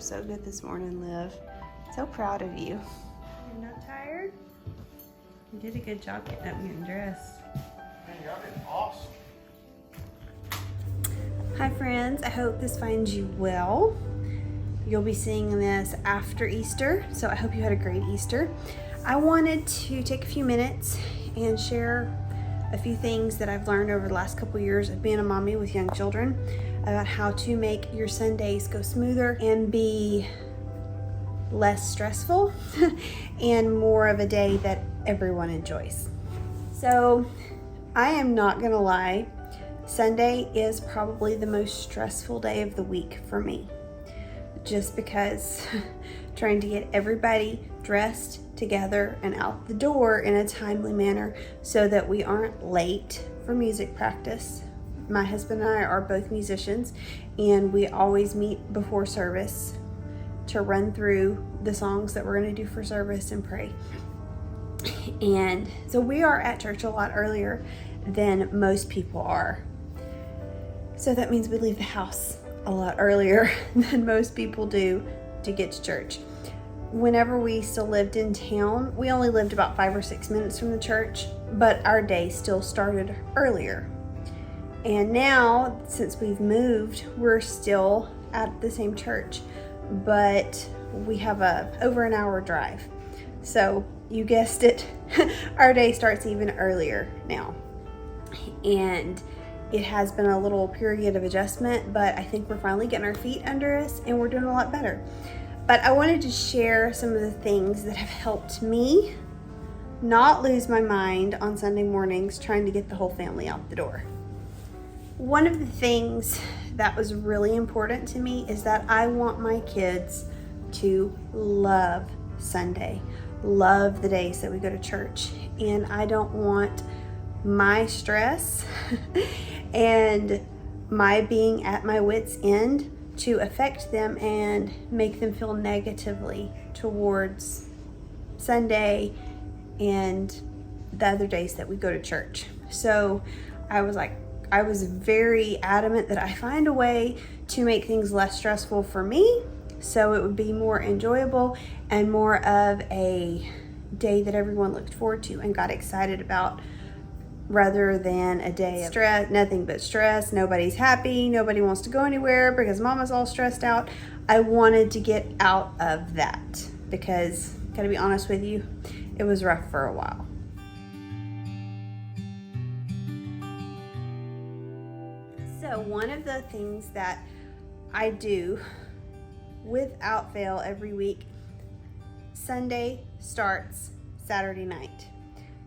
up so good this morning, Liv. So proud of you. You're not tired? You did a good job getting up and getting dressed. Man, y'all did awesome. Hi friends, I hope this finds you well. You'll be seeing this after Easter, so I hope you had a great Easter. I wanted to take a few minutes and share a few things that I've learned over the last couple years of being a mommy with young children about how to make your Sundays go smoother and be less stressful and more of a day that everyone enjoys. So I am not gonna lie, Sunday is probably the most stressful day of the week for me, just because trying to get everybody dressed together and out the door in a timely manner so that we aren't late for music practice. My husband and I are both musicians, and we always meet before service to run through the songs that we're going to do for service and pray. And so we are at church a lot earlier than most people are. So that means we leave the house a lot earlier than most people do to get to church. Whenever we still lived in town, we only lived about 5 or 6 minutes from the church, but our day still started earlier. And now, since we've moved, we're still at the same church, but we have over an hour drive. So you guessed it, our day starts even earlier now. And it has been a little period of adjustment, but I think we're finally getting our feet under us and we're doing a lot better. But I wanted to share some of the things that have helped me not lose my mind on Sunday mornings trying to get the whole family out the door. One of the things that was really important to me is that I want my kids to love Sunday, love the days that we go to church, and I don't want my stress and my being at my wit's end to affect them and make them feel negatively towards Sunday and the other days that we go to church. So I was very adamant that I find a way to make things less stressful for me so it would be more enjoyable and more of a day that everyone looked forward to and got excited about, rather than a day of stress, nothing but stress. Nobody's happy, nobody wants to go anywhere because mama's all stressed out. I wanted to get out of that because, gotta be honest with you, it was rough for a while. So one of the things that I do without fail every week, Sunday starts Saturday night.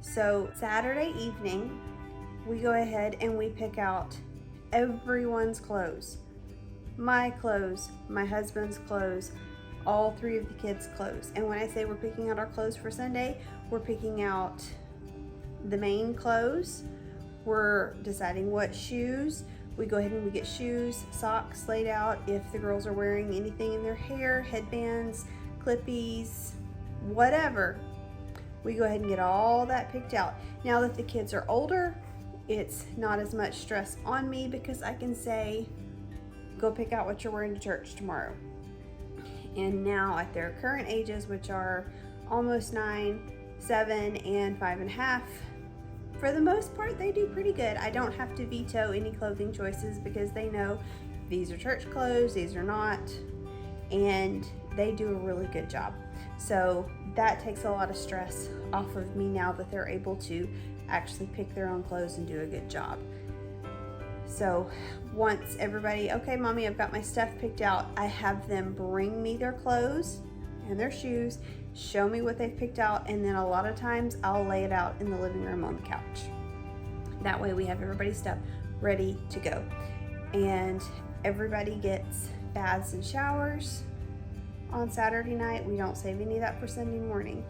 So Saturday evening, we go ahead and we pick out everyone's clothes. My clothes, my husband's clothes, all 3 of the kids' clothes. And when I say we're picking out our clothes for Sunday, we're picking out the main clothes. We're deciding what shoes. We go ahead and we get shoes, socks laid out. If the girls are wearing anything in their hair, headbands, clippies, whatever, we go ahead and get all that picked out. Now that the kids are older, it's not as much stress on me because I can say, go pick out what you're wearing to church tomorrow. And now at their current ages, which are almost 9, 7, and 5.5, for the most part, they do pretty good. I don't have to veto any clothing choices because they know these are church clothes, these are not, and they do a really good job. So that takes a lot of stress off of me now that they're able to actually pick their own clothes and do a good job. So once everybody, okay, mommy, I've got my stuff picked out, I have them bring me their clothes and their shoes, show me what they've picked out, and then a lot of times I'll lay it out in the living room on the couch. That way we have everybody's stuff ready to go. And everybody gets baths and showers on Saturday night. We don't save any of that for Sunday morning.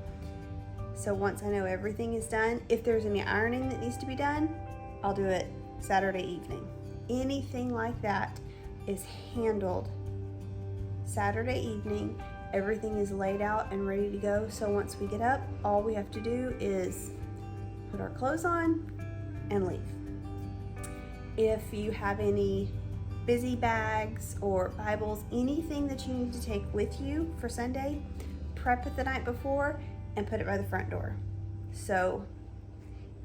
So once I know everything is done, if there's any ironing that needs to be done, I'll do it Saturday evening. Anything like that is handled Saturday evening. Everything is laid out and ready to go. So once we get up, all we have to do is put our clothes on and leave. If you have any busy bags or Bibles, anything that you need to take with you for Sunday, prep it the night before and put it by the front door. So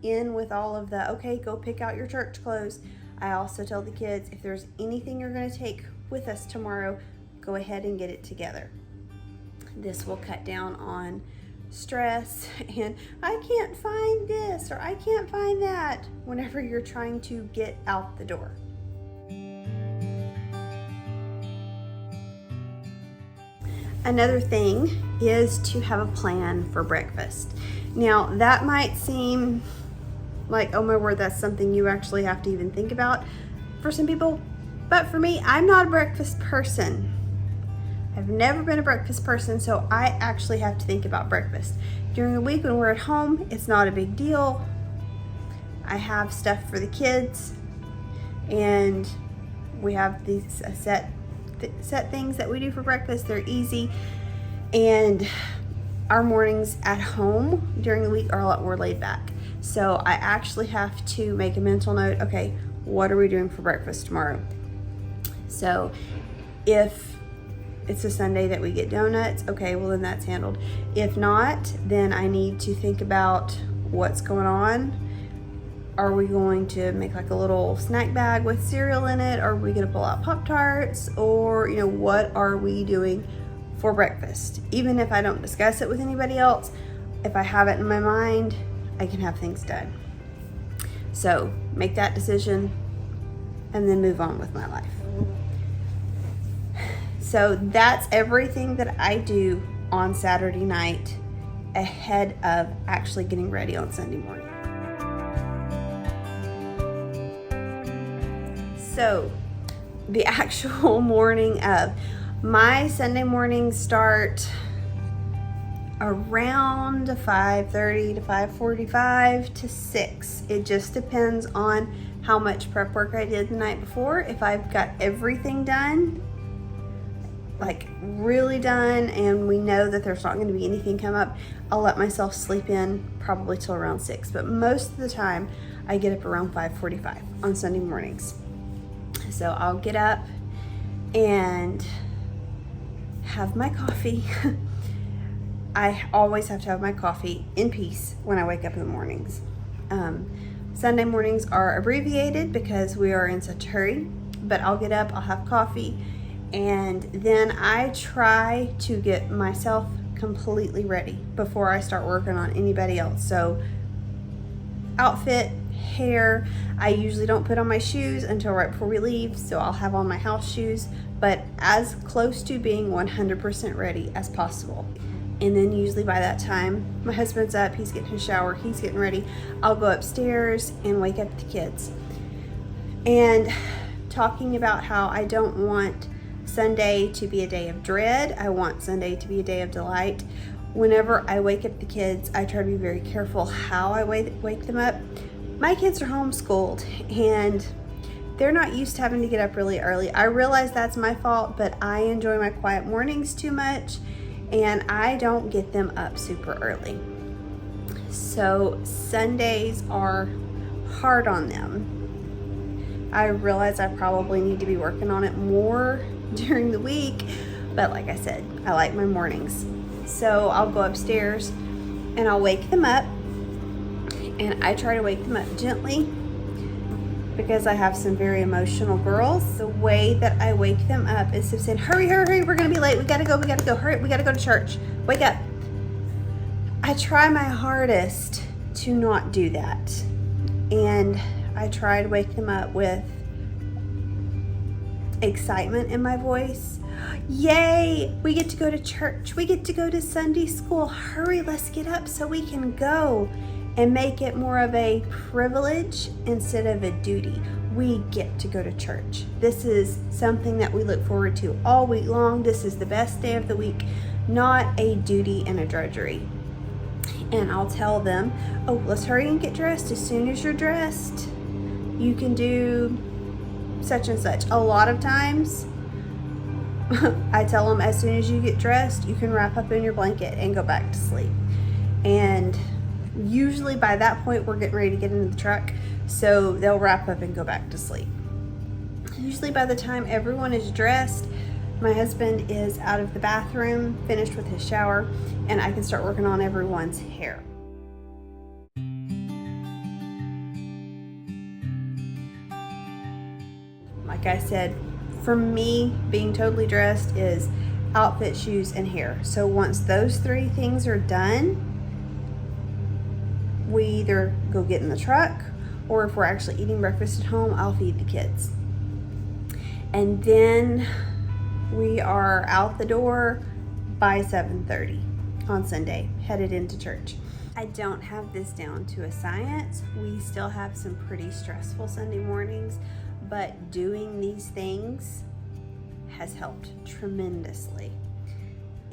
in with all of the, okay, go pick out your church clothes. I also tell the kids, if there's anything you're going to take with us tomorrow, go ahead and get it together. This will cut down on stress and I can't find this or I can't find that whenever you're trying to get out the door. Another thing is to have a plan for breakfast. Now that might seem like, oh my word, that's something you actually have to even think about for some people. But for me, I'm not a breakfast person. I've never been a breakfast person, so I actually have to think about breakfast. During the week when we're at home, it's not a big deal. I have stuff for the kids and we have these set things that we do for breakfast. They're easy, and our mornings at home during the week are a lot more laid back. So I actually have to make a mental note, okay, what are we doing for breakfast tomorrow? So if it's a Sunday that we get donuts, okay, well then that's handled. If not, then I need to think about what's going on. Are we going to make like a little snack bag with cereal in it? Are we gonna pull out Pop-Tarts? Or, what are we doing for breakfast? Even if I don't discuss it with anybody else, if I have it in my mind, I can have things done. So make that decision and then move on with my life. So that's everything that I do on Saturday night ahead of actually getting ready on Sunday morning. So the actual morning of my Sunday mornings start around 5:30 to 5:45 to 6. It just depends on how much prep work I did the night before. If I've got everything done, like really done, and we know that there's not going to be anything come up, I'll let myself sleep in probably till around 6. But most of the time I get up around 5:45 on Sunday mornings. So I'll get up and have my coffee. I always have to have my coffee in peace when I wake up in the mornings. Sunday mornings are abbreviated because we are in such a hurry, but I'll get up, I'll have coffee, and then I try to get myself completely ready before I start working on anybody else. So outfit, hair, I usually don't put on my shoes until right before we leave, so I'll have on my house shoes, but as close to being 100% ready as possible. And then usually by that time, my husband's up, he's getting his shower, he's getting ready. I'll go upstairs and wake up the kids. And talking about how I don't want Sunday to be a day of dread, I want Sunday to be a day of delight. Whenever I wake up the kids, I try to be very careful how I wake them up. My kids are homeschooled and they're not used to having to get up really early. I realize that's my fault, but I enjoy my quiet mornings too much and I don't get them up super early. So Sundays are hard on them. I realize I probably need to be working on it more during the week, but like I said, I like my mornings. So I'll go upstairs and I'll wake them up, and I try to wake them up gently because I have some very emotional girls. The way that I wake them up is to say, hurry, hurry, we're gonna be late, we gotta go, hurry, we gotta go to church, wake up. I try my hardest to not do that, and I try to wake them up with excitement in my voice. Yay, we get to go to church, we get to go to Sunday school, hurry, let's get up so we can go, and make it more of a privilege instead of a duty. We get to go to church. This is something that we look forward to all week long. This is the best day of the week, not a duty and a drudgery. And I'll tell them, oh, let's hurry and get dressed. As soon as you're dressed, you can do such and such. A lot of times, I tell them as soon as you get dressed, you can wrap up in your blanket and go back to sleep. And usually by that point, we're getting ready to get into the truck, so they'll wrap up and go back to sleep. Usually by the time everyone is dressed, my husband is out of the bathroom, finished with his shower, and I can start working on everyone's hair. Like I said, for me, being totally dressed is outfit, shoes, and hair. So once those 3 things are done, we either go get in the truck, or if we're actually eating breakfast at home, I'll feed the kids. And then we are out the door by 7:30 on Sunday, headed into church. I don't have this down to a science. We still have some pretty stressful Sunday mornings, but doing these things has helped tremendously.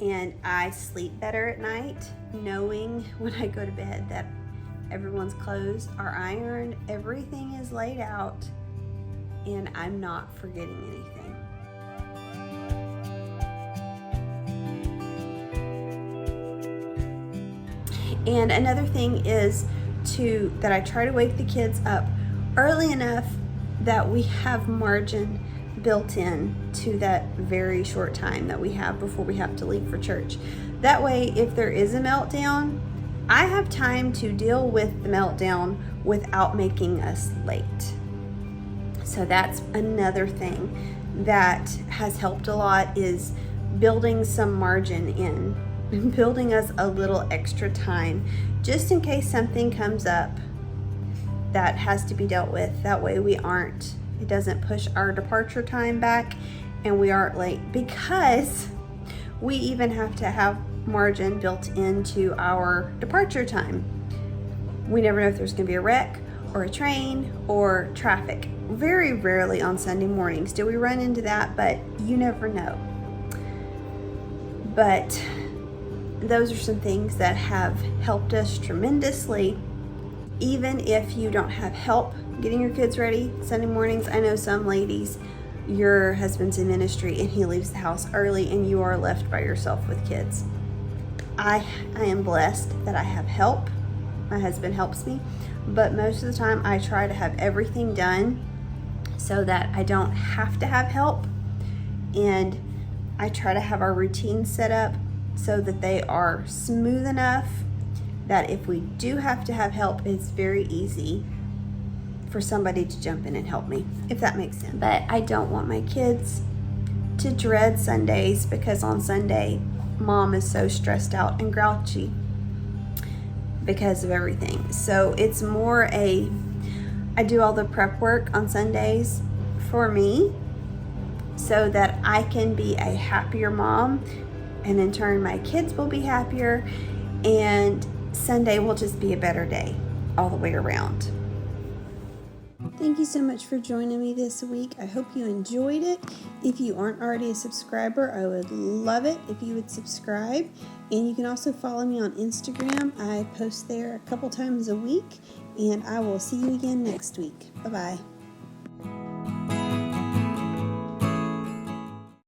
And I sleep better at night, knowing when I go to bed that everyone's clothes are ironed, everything is laid out, and I'm not forgetting anything. And another thing is that I try to wake the kids up early enough that we have margin built in to that very short time that we have before we have to leave for church. That way, if there is a meltdown, I have time to deal with the meltdown without making us late. So that's another thing that has helped a lot, is building some margin in, building us a little extra time just in case something comes up that has to be dealt with. That way it doesn't push our departure time back and we aren't late, because we even have to have margin built into our departure time. We never know if there's going to be a wreck or a train or traffic. Very rarely on Sunday mornings do we run into that, but you never know. But those are some things that have helped us tremendously. Even if you don't have help getting your kids ready Sunday mornings, I know some ladies, your husband's in ministry and he leaves the house early and you are left by yourself with kids. I am blessed that I have help. My husband helps me, but most of the time I try to have everything done so that I don't have to have help, and I try to have our routines set up so that they are smooth enough that if we do have to have help, it's very easy for somebody to jump in and help me, if that makes sense. But I don't want my kids to dread Sundays, because on Sunday, Mom is so stressed out and grouchy because of everything. So it's more I do all the prep work on Sundays for me so that I can be a happier mom, and in turn my kids will be happier, and Sunday will just be a better day all the way around. Thank you so much for joining me this week. I hope you enjoyed it. If you aren't already a subscriber, I would love it if you would subscribe. And you can also follow me on Instagram. I post there a couple times a week. And I will see you again next week. Bye-bye.